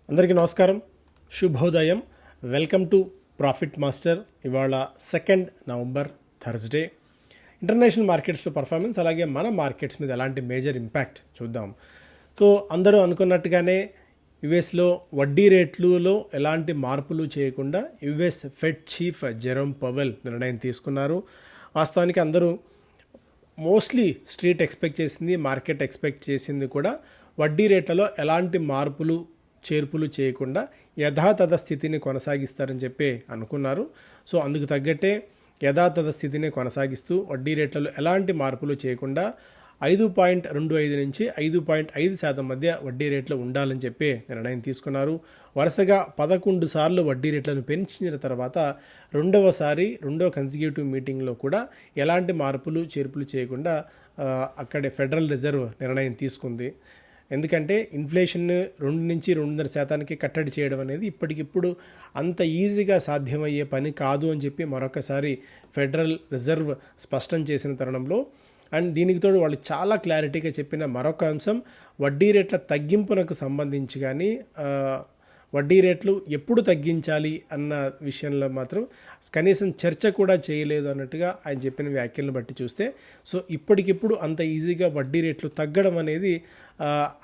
అందరికీ నమస్కారం, శుభోదయం. Welcome to profit master. ఇవాళ 2 నవంబర్ థర్స్డే. ఇంటర్నేషనల్ మార్కెట్స్లో పర్ఫార్మెన్స్, అలాగే మన మార్కెట్స్ మీద ఎలాంటి మేజర్ ఇంపాక్ట్ చూద్దాం. సో అందరూ అనుకున్నట్టుగానే యుఎస్లో వడ్డీ రేట్లలో ఎలాంటి మార్పులు చేయకుండా US fed chief Jerome Powell నిర్ణయం తీసుకున్నారు. వాస్తవానికి అందరూ మోస్ట్లీ స్ట్రీట్ ఎక్స్పెక్ట్ చేసింది, మార్కెట్ ఎక్స్పెక్ట్ చేసింది కూడా వడ్డీ రేట్లలో ఎలాంటి మార్పులు చేర్పులు చేయకుండా యథాతథ స్థితిని కొనసాగిస్తారని చెప్పి అనుకున్నారు. సో అందుకు తగ్గట్టే యథాతథ స్థితిని కొనసాగిస్తూ వడ్డీ రేట్లలో ఎలాంటి మార్పులు చేయకుండా 5.25 నుంచి 5.5% మధ్య వడ్డీ రేట్లు ఉండాలని చెప్పి నిర్ణయం తీసుకున్నారు. వరుసగా 11 సార్లు వడ్డీ రేట్లను పెంచిన తర్వాత రెండో కన్సిక్యూటివ్ మీటింగ్లో కూడా ఎలాంటి మార్పులు చేర్పులు చేయకుండా అక్కడే ఫెడరల్ రిజర్వ్ నిర్ణయం తీసుకుంది. ఎందుకంటే ఇన్ఫ్లేషన్ 2 నుంచి 2.5% కట్టడి చేయడం అనేది ఇప్పటికిప్పుడు అంత ఈజీగా సాధ్యమయ్యే పని కాదు అని చెప్పి మరొకసారి ఫెడరల్ రిజర్వ్ స్పష్టం చేసిన తరుణంలో, అండ్ దీనికి తోడు వాళ్ళు చాలా క్లారిటీగా చెప్పిన మరొక అంశం, వడ్డీ రేట్ల తగ్గింపునకు సంబంధించి కానీ వడ్డీ రేట్లు ఎప్పుడు తగ్గించాలి అన్న విషయంలో మాత్రం కనీసం చర్చ కూడా చేయలేదు అన్నట్టుగా ఆయన చెప్పిన వ్యాఖ్యలను బట్టి చూస్తే, సో ఇప్పటికిప్పుడు అంత ఈజీగా వడ్డీ రేట్లు తగ్గడం అనేది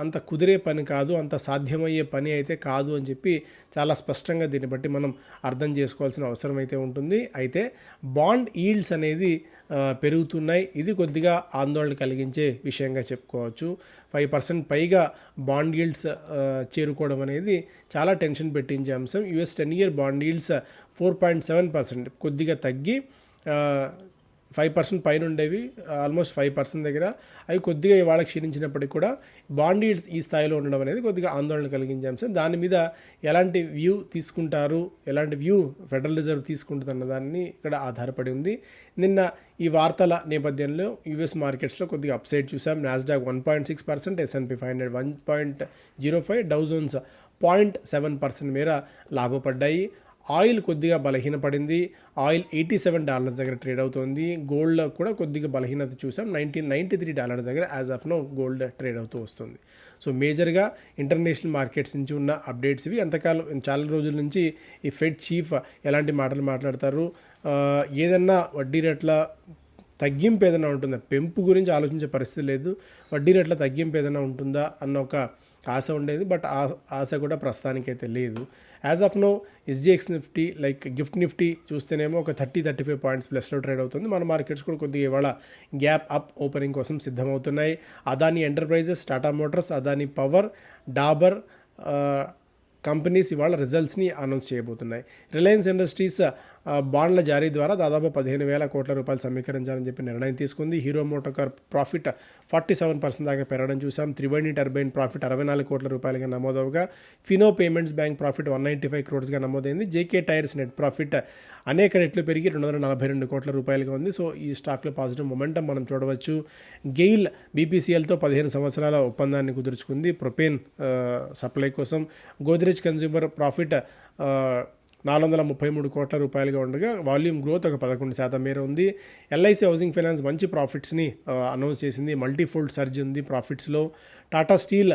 అంత కుదిరే పని కాదు, అంత సాధ్యమయ్యే పని అయితే కాదు అని చెప్పి చాలా స్పష్టంగా దీన్ని బట్టి మనం అర్థం చేసుకోవాల్సిన అవసరం అయితే ఉంటుంది. అయితే బాండ్ ఈల్డ్స్ అనేది పెరుగుతున్నాయి. ఇది కొద్దిగా ఆందోళన కలిగించే విషయంగా చెప్పుకోవచ్చు. 5% పైగా బాండ్ ఈల్డ్స్ చేరుకోవడం అనేది చాలా టెన్షన్ పెట్టించే అంశం. US 10-year బాండ్ ఈల్డ్స్ 4.7% కొద్దిగా తగ్గి 5% పైన ఉండేవి, ఆల్మోస్ట్ 5% దగ్గర అవి కొద్దిగా ఇవాళ క్షీణించినప్పటికీ కూడా బాండ్ ఈల్డ్స్ ఈ స్థాయిలో ఉండడం అనేది కొద్దిగా ఆందోళన కలిగించే అంశం. దాని మీద ఎలాంటి వ్యూ తీసుకుంటారు, ఎలాంటి వ్యూ ఫెడరల్ రిజర్వ్ తీసుకుంటుందన్న దాన్ని ఇక్కడ ఆధారపడి ఉంది. నిన్న ఈ వార్తల నేపథ్యంలో యూఎస్ మార్కెట్స్లో కొద్దిగా అప్సైడ్ చూసాం. నాస్డాక్ 1.6%, S&P 500 1.05%, డౌ జోన్స్ 0.7% మేర లాభపడ్డాయి. ఆయిల్ కొద్దిగా బలహీనపడింది. ఆయిల్ $87 దగ్గర ట్రేడ్ అవుతుంది. గోల్డ్ కూడా కొద్దిగా బలహీనత చూసాం. $93 దగ్గర as of now gold trade అవుతూ వస్తుంది. సో మేజర్గా ఇంటర్నేషనల్ మార్కెట్స్ నుంచి ఉన్న అప్డేట్స్ ఇవి. ఎంతకాలం చాలా రోజుల నుంచి ఈ ఫెడ్ చీఫ్ ఎలాంటి మాటలు మాట్లాడతారు, ఏదన్నా వడ్డీ రేట్ల తగ్గింపు ఏదైనా ఉంటుందా, పెంపు గురించి ఆలోచించే పరిస్థితి లేదు, వడ్డీ రేట్ల తగ్గింపు ఏదైనా ఉంటుందా అన్న ఒక ఆశ ఉండేది. బట్ ఆ ఆశ కూడా ప్రస్తుతానికైతే లేదు. As of now SGX Nifty like gift Nifty చూస్తేనేమో ఒక 30-35 పాయింట్స్ ప్లస్లో ట్రేడ్ అవుతుంది. మన మార్కెట్స్ కూడా కొద్దిగా ఇవాళ గ్యాప్ అప్ ఓపెనింగ్ కోసం సిద్ధమవుతున్నాయి. Adani enterprises, Tata motors, Adani power, Dabur companies ఇవాళ రిజల్ట్స్ని అనౌన్స్ చేయబోతున్నాయి. రిలయన్స్ ఇండస్ట్రీస్ బాండ్ల జారీ ద్వారా దాదాపు 15,000 కోట్ల రూపాయలు సమీకరించాలని చెప్పి నిర్ణయం తీసుకుంది. హీరో మోటోకార్ ప్రాఫిట్ 47% దాకా పెరగడం చూసాం. త్రివేణి టర్బైన్ ప్రాఫిట్ 64 కోట్ల రూపాయలుగా నమోదవగా, ఫినో పేమెంట్స్ బ్యాంక్ ప్రాఫిట్ 195 క్రోర్స్గా నమోదైంది. జేకే టైర్స్ నెట్ ప్రాఫిట్ అనేక రెట్లు పెరిగి 242 కోట్ల రూపాయలుగా ఉంది. సో ఈ స్టాక్లో పాజిటివ్ మొమెంటం మనం చూడవచ్చు. గెయిల్ BPCLతో 15 సంవత్సరాల ఒప్పందాన్ని కుదుర్చుకుంది ప్రొపేన్ సప్లై కోసం. గోద్రేజ్ కన్జ్యూమర్ ప్రాఫిట్ 433 కోట్ల రూపాయలుగా ఉండగా వాల్యూమ్ గ్రోత్ ఒక 11% మేర ఉంది. LIC హౌసింగ్ ఫైనాన్స్ మంచి ప్రాఫిట్స్ని అనౌన్స్ చేసింది. మల్టీఫోల్డ్ సర్జ్ ఉంది ప్రాఫిట్స్లో. టాటా స్టీల్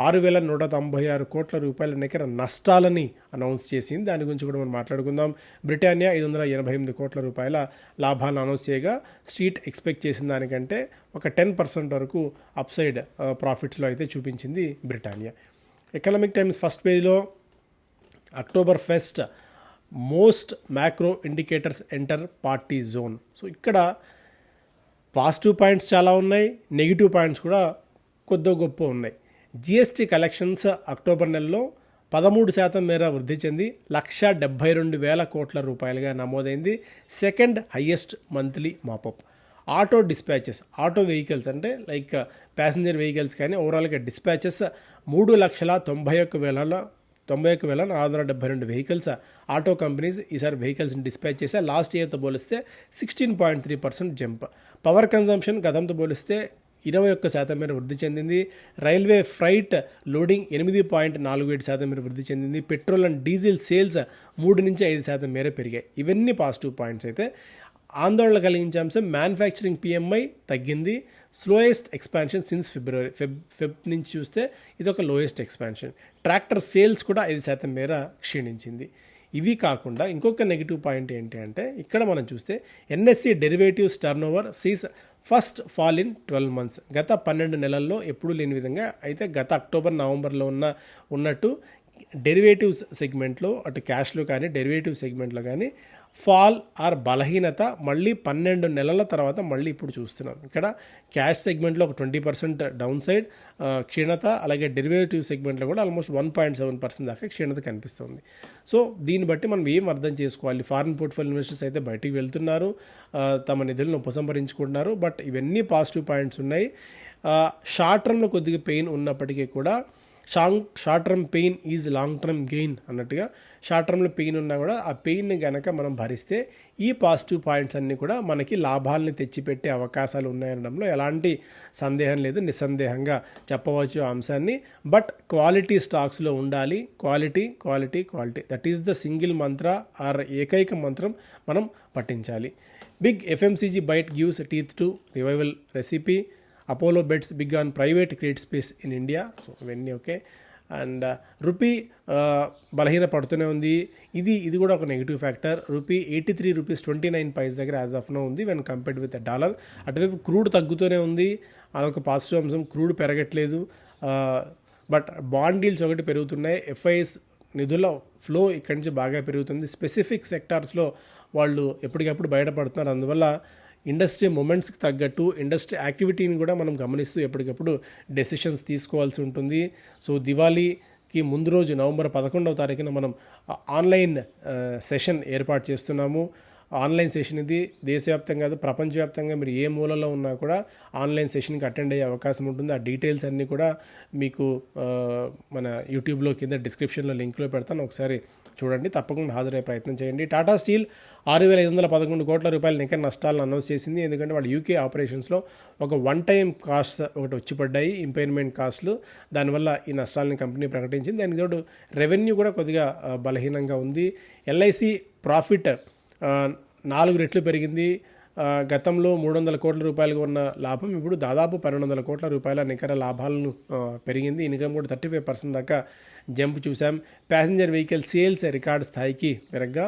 6,196 కోట్ల రూపాయల నికర నష్టాలని అనౌన్స్ చేసింది. దాని గురించి కూడా మనం మాట్లాడుకుందాం. బ్రిటానియా 588 కోట్ల రూపాయల లాభాలను అనౌన్స్ చేయగా స్ట్రీట్ ఎక్స్పెక్ట్ చేసిన దానికంటే ఒక 10% వరకు అప్సైడ్ ప్రాఫిట్స్లో అయితే చూపించింది బ్రిటానియా. ఎకనామిక్ టైమ్స్ ఫస్ట్ పేజ్లో October pest most macro indicators enter party zone. So ఇక్కడ పాజిటివ్ పాయింట్స్ చాలా ఉన్నాయి, నెగిటివ్ పాయింట్స్ కూడా కొద్ది గొప్ప ఉన్నాయి. GST కలెక్షన్స్ అక్టోబర్ నెలలో 13% మేర వృద్ధి చెంది 172,000 కోట్ల రూపాయలుగా నమోదైంది. Second highest monthly mop up. Auto dispatches, auto vehicles అంటే లైక్ ప్యాసింజర్ వెహికల్స్ కానీ ఓవరాల్గా డిస్పాచెస్ 3,91,472 వెహికల్స్ ఆటో కంపెనీస్ ఈసారి వెహికల్స్ని డిస్పాచ్ చేశాయి. లాస్ట్ ఇయర్తో పోలిస్తే 16.3% జంప్. పవర్ కన్జంప్షన్ గతంతో పోలిస్తే 21% మేర వృద్ధి చెందింది. రైల్వే ఫ్రైట్ లోడింగ్ 8.47% మేర వృద్ధి చెందింది. పెట్రోల్ అండ్ డీజిల్ సేల్స్ 3-5% మేర పెరిగాయి. ఇవన్నీ పాజిటివ్ పాయింట్స్ అయితే. ఆందోళన కలిగించే అంశం మ్యానుఫ్యాక్చరింగ్ PMI తగ్గింది. స్లోయెస్ట్ ఎక్స్పాన్షన్ సిన్స్ ఫెబ్ నుంచి చూస్తే ఇది ఒక లోయెస్ట్ ఎక్స్పాన్షన్. ట్రాక్టర్ సేల్స్ కూడా 5% మేర క్షీణించింది. ఇవి కాకుండా ఇంకొక నెగిటివ్ పాయింట్ ఏంటి అంటే ఇక్కడ మనం చూస్తే NSC derivatives turnover sees first fall in 12 months. గత 12 నెలల్లో ఎప్పుడూ లేని విధంగా, అయితే గత అక్టోబర్ నవంబర్లో ఉన్నట్టు డెరివేటివ్స్ సెగ్మెంట్లో అటు క్యాష్లో కానీ డెరివేటివ్ సెగ్మెంట్లో కానీ ఫాల్ ఆర్ బలహీనత మళ్ళీ 12 నెలల తర్వాత మళ్ళీ ఇప్పుడు చూస్తున్నాం. ఇక్కడ క్యాష్ సెగ్మెంట్లో ఒక 20% డౌన్ సైడ్ క్షీణత, అలాగే డెరివేటివ్ సెగ్మెంట్లో కూడా ఆల్మోస్ట్ 1.7% దాకా క్షీణత కనిపిస్తుంది. సో దీన్ని బట్టి మనం ఏం అర్థం చేసుకోవాలి? ఫారిన్ పోర్ట్ఫోలియో ఇన్వెస్టర్స్ అయితే బయటికి వెళ్తున్నారు, తమ నిధులను ఉపసంహరించుకుంటున్నారు, బట్ ఇవన్నీ పాజిటివ్ పాయింట్స్ ఉన్నాయి. షార్ట్ టర్మ్లో కొద్దిగా పెయిన్ ఉన్నప్పటికీ కూడా short term pain is long term gain అన్నట్టుగా షార్ట్ టర్మ్లో పెయిన్ ఉన్నా కూడా ఆ పెయిన్ని కనుక మనం భరిస్తే ఈ పాజిటివ్ పాయింట్స్ అన్నీ కూడా మనకి లాభాలని తెచ్చిపెట్టే అవకాశాలు ఉన్నాయనడంలో ఎలాంటి సందేహం లేదు. నిస్సందేహంగా చెప్పవచ్చు ఆ అంశాన్ని. బట్ క్వాలిటీ స్టాక్స్లో ఉండాలి. Quality quality quality, that is the single mantra or ఏకైక మంత్రం మనం పఠించాలి. Big FMCG bite gives teeth to revival recipe. Apollo bets big on private credit space in India. So ఇవన్నీ ఓకే. అండ్ రూపీ బలహీన పడుతూనే ఉంది. ఇది కూడా ఒక negative factor. Rupee 83 rupees 29 paise దగ్గర యాజ్ ఆఫ్ నో ఉంది వెన్ కంపేర్డ్ విత్ డాలర్. అటువైపు క్రూడ్ తగ్గుతూనే ఉంది, అదొక పాజిటివ్ అంశం. క్రూడ్ పెరగట్లేదు, బట్ బాండ్ డీల్స్ ఒకటి పెరుగుతున్నాయి. ఎఫ్ఐఎస్ నిధుల ఫ్లో ఇక్కడి నుంచి బాగా పెరుగుతుంది. స్పెసిఫిక్ సెక్టార్స్లో వాళ్ళు ఎప్పటికప్పుడు బయటపడుతున్నారు. అందువల్ల ఇండస్ట్రీ మూమెంట్స్కి తగ్గట్టు ఇండస్ట్రీ యాక్టివిటీని కూడా మనం గమనిస్తూ ఎప్పటికప్పుడు డెసిషన్స్ తీసుకోవాల్సి ఉంటుంది. సో దివాళీకి ముందు రోజు నవంబర్ 11వ తారీఖున మనం ఆన్లైన్ సెషన్ ఏర్పాటు చేస్తున్నాము. ఆన్లైన్ సెషన్ ఇది దేశవ్యాప్తంగా కాదు, ప్రపంచవ్యాప్తంగా మీరు ఏ మూలలో ఉన్నా కూడా ఆన్లైన్ సెషన్కి అటెండ్ అయ్యే అవకాశం ఉంటుంది. ఆ డీటెయిల్స్ అన్నీ కూడా మీకు మన యూట్యూబ్లో కింద డిస్క్రిప్షన్లో లింక్లో పెడతాను, ఒకసారి చూడండి. తప్పకుండా హాజరయ్యే ప్రయత్నం చేయండి. టాటా స్టీల్ 6,511 కోట్ల రూపాయల నికర నష్టాలను అనౌన్స్ చేసింది. ఎందుకంటే వాళ్ళు యూకే ఆపరేషన్స్లో ఒక వన్ టైం కాస్ట్ ఒకటి వచ్చి పడ్డాయి, ఇంపైర్మెంట్ కాస్ట్లు. దానివల్ల ఈ నష్టాలని కంపెనీ ప్రకటించింది. దానికి తోడు రెవెన్యూ కూడా కొద్దిగా బలహీనంగా ఉంది. ఎల్ఐసి ప్రాఫిట్ 4 రెట్లు పెరిగింది. గతంలో 300 కోట్ల రూపాయలుగా ఉన్న లాభం ఇప్పుడు దాదాపు 1,200 కోట్ల రూపాయల నికర లాభాలను పెరిగింది. ఇన్కమ్ కూడా 35% దాకా జంప్ చూసాం. ప్యాసింజర్ వెహికల్ సేల్స్ రికార్డ్ స్థాయికి పెరగ్గా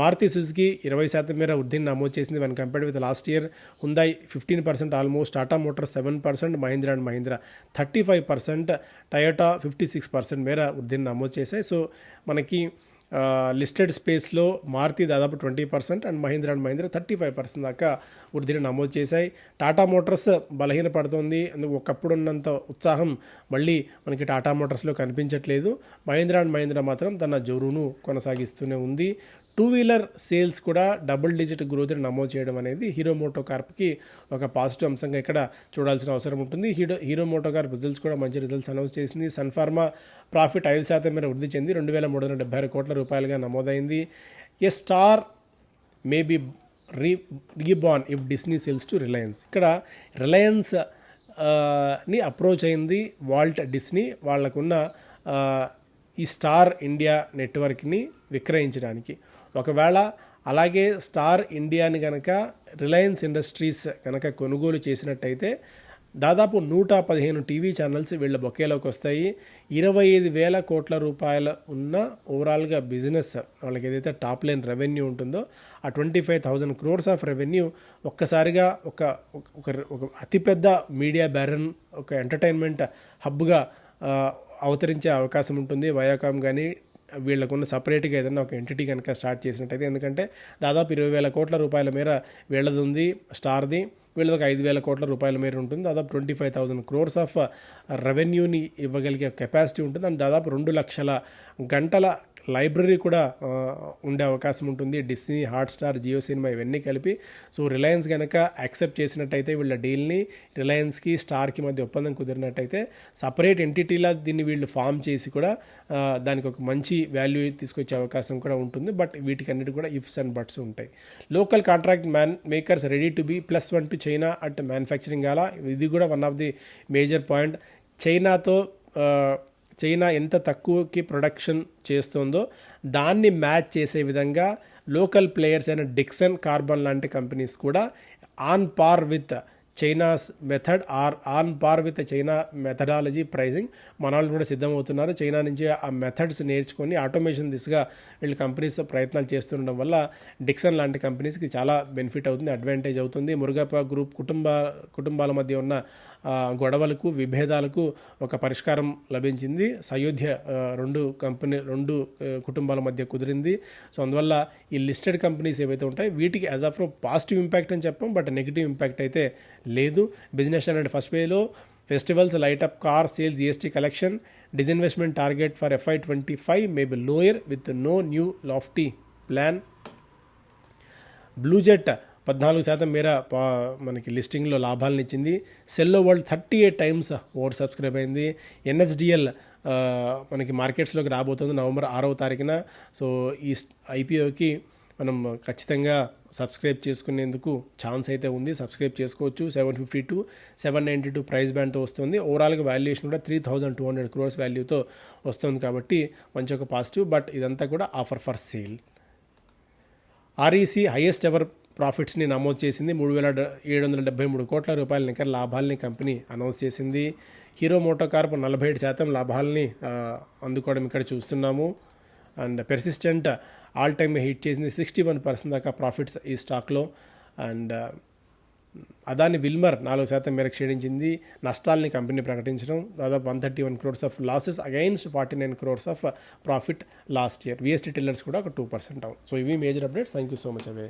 మారుతి సుజుకి 20% మేర వృద్ధిని నమోదు చేసింది when compared with last year. హుందాయ్ 15% almost, Tata Motors 7%, Mahindra and Mahindra 35%, Toyota 56% మేర వృద్ధిని నమోదు చేశాయి. సో మనకి లిస్టెడ్ స్పేస్లో మారుతి దాదాపు 20% అండ్ మహీంద్రా అండ్ మహీంద్రా 35% దాకా వృద్ధిని నమోదు చేశాయి. టాటా మోటార్స్ బలహీన పడుతోంది. అందుకు ఒకప్పుడు ఉన్నంత ఉత్సాహం మళ్ళీ మనకి టాటా మోటార్స్లో కనిపించట్లేదు. మహీంద్రా అండ్ మహీంద్రా మాత్రం తన జోరును కొనసాగిస్తూనే ఉంది. 2-వీలర్ సేల్స్ కూడా డబుల్ డిజిట్ గ్రోత్ని నమోదు చేయడం అనేది హీరో మోటో కార్ప్కి ఒక పాజిటివ్ అంశంగా ఇక్కడ చూడాల్సిన అవసరం ఉంటుంది. హీరో మోటో కార్ప్ రిజల్ట్స్ కూడా మంచి రిజల్ట్స్ అనౌన్స్ చేసింది. సన్ఫార్మా ప్రాఫిట్ 5% మేర వృద్ధి చెంది 2,376 కోట్ల రూపాయలుగా నమోదైంది. A star may be reborn if Disney sells to Reliance. ఇక్కడ రిలయన్స్ ని అప్రోచ్ అయింది వాల్ట్ డిస్నీ వాళ్ళకున్న ఈ స్టార్ ఇండియా నెట్వర్క్ని విక్రయించడానికి. ఒకవేళ అలాగే స్టార్ ఇండియాని కనుక రిలయన్స్ ఇండస్ట్రీస్ కనుక కొనుగోలు చేసినట్టయితే దాదాపు 115 టీవీ ఛానల్స్ వీళ్ళ బొకేలోకి వస్తాయి. 25,000 కోట్ల రూపాయల ఉన్న ఓవరాల్గా బిజినెస్ వాళ్ళకి ఏదైతే టాప్ లైన్ రెవెన్యూ ఉంటుందో ఆ 25,000 crores ఆఫ్ రెవెన్యూ ఒక్కసారిగా ఒక అతిపెద్ద మీడియా బ్యారన్, ఒక ఎంటర్టైన్మెంట్ హబ్గా అవతరించే అవకాశం ఉంటుంది. వయాకామ్ కానీ వీళ్ళకున్న సపరేట్గా ఏదైనా ఒక ఎంటిటీ కనుక స్టార్ట్ చేసినట్టయితే, ఎందుకంటే దాదాపు 20,000 కోట్ల రూపాయల మేర వీళ్ళది ఉంది స్టార్ది, వీళ్ళది ఒక 5,000 కోట్ల రూపాయల మేర ఉంటుంది. దాదాపు 25,000 crores ఆఫ్ రెవెన్యూని ఇవ్వగలిగే కెపాసిటీ ఉంటుంది. అండ్ దాదాపు 2 లక్షల గంటల లైబ్రరీ కూడా ఉండే అవకాశం ఉంటుంది. డిస్నీ, హాట్స్టార్, జియో సినిమా ఇవన్నీ కలిపి. సో రిలయన్స్ కనుక యాక్సెప్ట్ చేసినట్టయితే వీళ్ళ డీల్ని, రిలయన్స్కి స్టార్కి మధ్య ఒప్పందం కుదిరినట్టయితే సపరేట్ ఎంటిటీలా దీన్ని వీళ్ళు ఫామ్ చేసి కూడా దానికి ఒక మంచి వాల్యూ తీసుకొచ్చే అవకాశం కూడా ఉంటుంది. బట్ వీటికన్నిటి కూడా ఇఫ్స్ అండ్ బట్స్ ఉంటాయి. Local contract makers ready to be +1 to China at manufacturing అలా, ఇది కూడా one of the major point. China ఎంత తక్కువకి ప్రొడక్షన్ చేస్తుందో దాన్ని మ్యాచ్ చేసే విధంగా లోకల్ ప్లేయర్స్ అయిన డిక్సన్, కార్బన్ లాంటి కంపెనీస్ కూడా on par with China's method or on par with China methodology pricing. మన వాళ్ళు కూడా సిద్ధమవుతున్నారు. చైనా నుంచి ఆ మెథడ్స్ నేర్చుకొని ఆటోమేషన్ దిశగా వీళ్ళు కంపెనీస్ ప్రయత్నాలు చేస్తుండడం వల్ల డిక్సన్ లాంటి కంపెనీస్కి చాలా బెనిఫిట్ అవుతుంది, అడ్వాంటేజ్ అవుతుంది. మురుగప్ప గ్రూప్ కుటుంబాల మధ్య ఉన్న గొడవలకు విభేదాలకు ఒక పరిష్కారం లభించింది. సయోధ్య రెండు కుటుంబాల మధ్య కుదిరింది. సో అందువల్ల ఈ లిస్టెడ్ కంపెనీస్ ఏవైతే ఉంటాయో వీటికి యాజ్ ఆఫ్ పాజిటివ్ ఇంపాక్ట్ అని చెప్పాం, బట్ నెగిటివ్ ఇంపాక్ట్ అయితే లేదు. బిజినెస్ అండ్ ఫస్ట్ పేలో festivals light up car sales GST collection disinvestment target for FY25 may be lower with no new lofty plan. BlueJet 14% మేర మనకి లిస్టింగ్లో లాభాలను ఇచ్చింది. Cello world 38 times over subscribe అయింది. NSDL మనకి మార్కెట్స్లోకి రాబోతుంది November 6వ తారీఖున. సో ఈ IPOకి మనం ఖచ్చితంగా సబ్స్క్రైబ్ చేసుకునేందుకు ఛాన్స్ అయితే ఉంది. సబ్స్క్రైబ్ చేసుకోవచ్చు. 752 792 ప్రైస్ బ్యాండ్తో వస్తుంది. ఓవరాల్గా వాల్యుయేషన్ కూడా 3,200 crores వాల్యూతో వస్తుంది కాబట్టి మంచి ఒక పాజిటివ్. బట్ ఇదంతా కూడా offer for sale. REC highest ever ప్రాఫిట్స్ని నమోదు చేసింది. 3,773 కోట్ల రూపాయల నికర లాభాలని కంపెనీ అనౌన్స్ చేసింది. హీరో మోటోకార్ప్ 47% లాభాలని అందుకోవడం ఇక్కడ చూస్తున్నాము. And persistent all time hit చేసింది. 61% దాకా ప్రాఫిట్స్ ఈ స్టాక్లో. అండ్ అదాని విల్మర్ 4% మేరకు క్షీణించింది. నష్టాలని కంపెనీ ప్రకటించడం, దాదాపు 131 crores of losses against 49 crores of profit last year. VST tillers కూడా ఒక 2% డౌన్. సో ఇవి major updates. Thank you so much away.